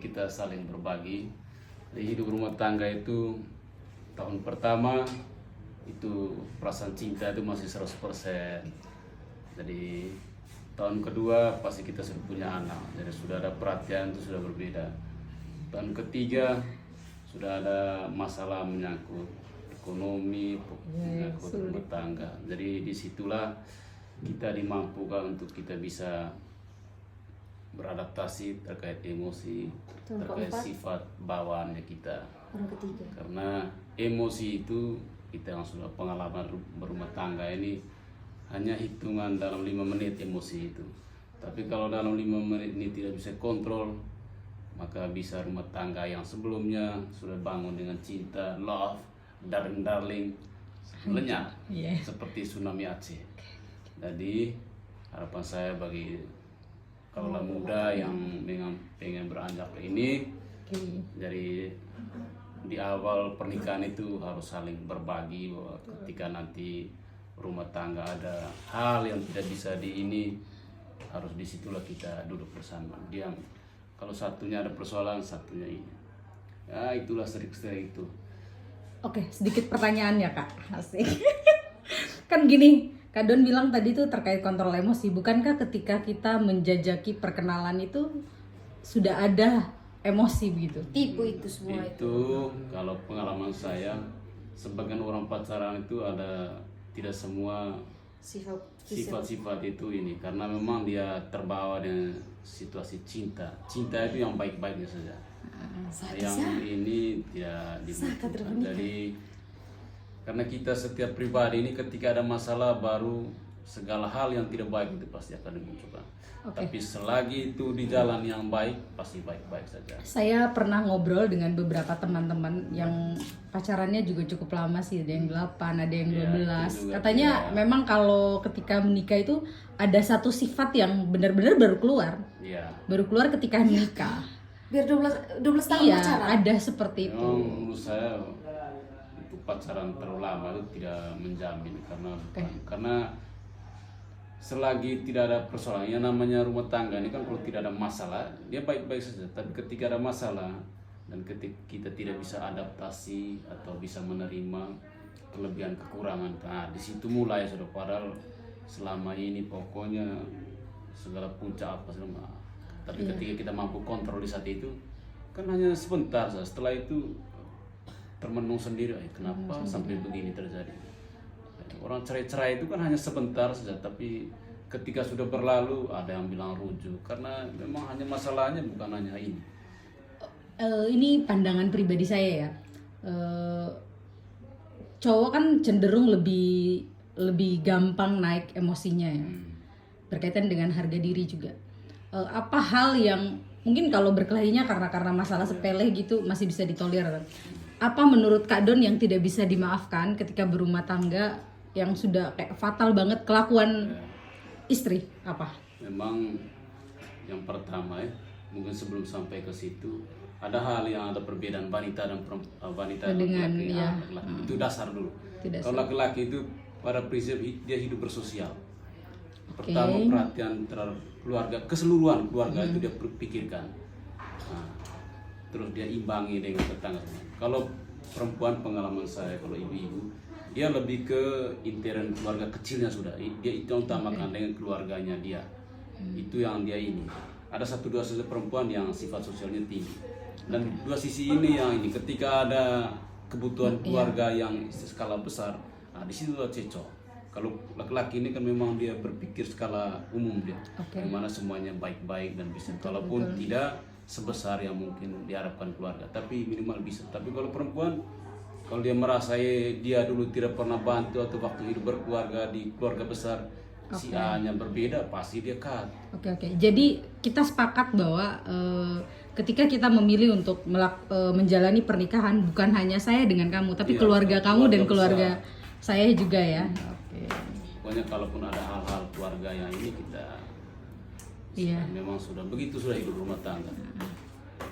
kita saling berbagi. Di hidup rumah tangga itu tahun pertama itu perasaan cinta itu masih 100%. Jadi tahun kedua pasti kita sudah punya anak, jadi sudah ada perhatian itu sudah berbeda. Tahun ketiga sudah ada masalah menyangkut ekonomi, menyangkut rumah tangga. Jadi disitulah kita dimampukan untuk kita bisa beradaptasi terkait emosi, terkait sifat bawaannya kita. Orang ketiga. Karena emosi itu kita yang sudah pengalaman berumah tangga ini hanya hitungan dalam 5 menit emosi itu. Tapi kalau dalam 5 menit ini tidak bisa kontrol, maka bisa rumah tangga yang sebelumnya sudah bangun dengan cinta, love, darling, lenyap seperti tsunami Aceh. Jadi harapan saya bagi kaulah muda yang pengen beranjak ke ini, jadi di awal pernikahan itu harus saling berbagi bahwa ketika nanti rumah tangga ada hal yang tidak bisa harus disitulah kita duduk bersama. Diam. Kalau satunya ada persoalan, satunya ini. Ya itulah sering-sering itu. Oke, sedikit pertanyaannya Kak. Asik. Kan gini, Kak Don bilang tadi tuh terkait kontrol emosi. Bukankah ketika kita menjajaki perkenalan itu sudah ada emosi begitu? Tipu itu semua Itu kalau pengalaman saya, sebagian orang pacaran itu ada tidak semua sifat-sifat itu ini, karena memang dia terbawa dengan situasi cinta itu yang baik-baiknya saja. Yang ini tidak dibutuhkan. Jadi karena kita setiap pribadi ini ketika ada masalah baru segala hal yang tidak baik itu pasti akan dimunculkan. Tapi selagi itu di jalan yang baik pasti baik-baik saja. Saya pernah ngobrol dengan beberapa teman-teman yang pacarannya juga cukup lama sih, ada yang 8, ada yang 12. Katanya memang kalau ketika menikah itu ada satu sifat yang benar-benar baru keluar. Baru keluar ketika menikah. Biar 12 tahun iya, pacaran. ada seperti itu. Menurut saya itu pacaran terlalu lama itu tidak menjamin karena selagi tidak ada persoalan, yang namanya rumah tangga ini kan kalau tidak ada masalah dia baik-baik saja. Tapi ketika ada masalah dan ketika kita tidak bisa adaptasi atau bisa menerima kelebihan kekurangan, nah di situ mulai sudah. Padahal selama ini pokoknya segala puncak apa semua. Tapi ketika kita mampu kontrol di saat itu kan hanya sebentar saja. Setelah itu termenung sendiri, kenapa sampai begini terjadi. Orang cerai-cerai itu kan hanya sebentar saja, tapi ketika sudah berlalu ada yang bilang rujuk karena memang hanya masalahnya bukan hanya ini. Ini pandangan pribadi saya ya. Cowok kan cenderung lebih gampang naik emosinya ya. Berkaitan dengan harga diri juga. Apa hal yang mungkin kalau berkelahinya karena masalah sepele gitu masih bisa ditolerir. Apa menurut Kak Don yang tidak bisa dimaafkan ketika berumah tangga yang sudah kayak fatal banget kelakuan istri? Apa? Memang yang pertama mungkin sebelum sampai ke situ ada hal yang ada perbedaan wanita dan laki-laki. Itu dasar dulu. Kalau laki-laki itu pada prinsip dia hidup bersosial. Pertama perhatian terhadap keluarga, keseluruhan keluarga itu dia pikirkan. Nah, terus dia imbangi dengan tetangga. Kalau perempuan, pengalaman saya kalau ibu-ibu dia lebih ke intern keluarga kecilnya sudah. Dia itu utamakan dengan keluarganya dia. Itu yang dia ini. Ada 1-2 saja perempuan yang sifat sosialnya tinggi. Dan dua sisi ini yang ini ketika ada kebutuhan keluarga yang skala besar, nah di situ cocok. Kalau laki-laki ini kan memang dia berpikir skala umum dia. Dimana semuanya baik-baik dan bisa. Kalaupun tidak sebesar yang mungkin diharapkan keluarga, tapi minimal bisa. Tapi kalau perempuan, kalau dia merasa dia dulu tidak pernah bantu atau waktu hidup berkeluarga di keluarga besar, si A-nya berbeda, pasti dia cut. Oke. Jadi kita sepakat bahwa ketika kita memilih untuk menjalani pernikahan bukan hanya saya dengan kamu, tapi keluarga kamu dan keluarga saya juga ya. Pokoknya kalaupun ada hal-hal keluarga yang ini kita memang sudah begitu sudah hidup rumah tangga.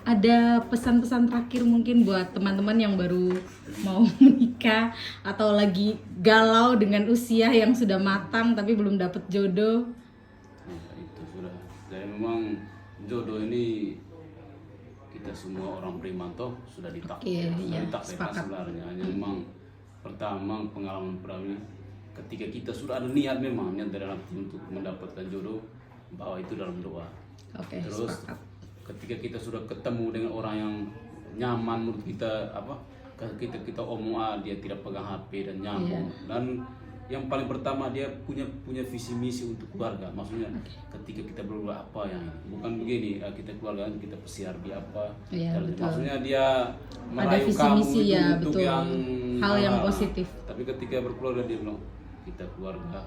Ada pesan-pesan terakhir mungkin buat teman-teman yang baru mau menikah atau lagi galau dengan usia yang sudah matang tapi belum dapat jodoh? Itu sudah. Jadi memang jodoh ini kita semua orang beriman toh sudah ditakdirkan. Iya, Ditakdirkan sepakat. sebenarnya. Hanya memang pertama pengalaman pertama ini, ketika kita sudah ada niat memang niat dari hati untuk mendapatkan jodoh, bahwa itu dalam doa. Oke, Terus sepakat. ketika kita sudah ketemu dengan orang yang nyaman menurut kita, kita omong dia tidak pegang HP dan nyambung. Dan yang paling pertama dia punya visi misi untuk keluarga. Maksudnya ketika kita berbuat apa yang bukan begini, kita keluarga kita pesiar dia apa. Iya, Dan betul. maksudnya dia Ada merayu visi kamu misi itu ya, untuk betul. yang Hal yang halal. positif. Tapi ketika berkeluarga dia bilang kita keluarga,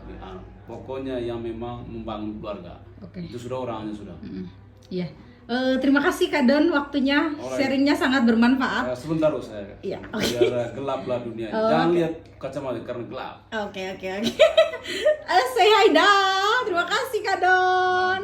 pokoknya yang memang membangun keluarga. Oke. Itu sudah orangnya sudah. Iya. Terima kasih Kak Don waktunya, sharingnya sangat bermanfaat. Sebentar saya. Iya, Biar gelap lah dunia. Jangan lihat kacamata karena gelap. Oke. Say hi dah. Terima kasih Kak Don.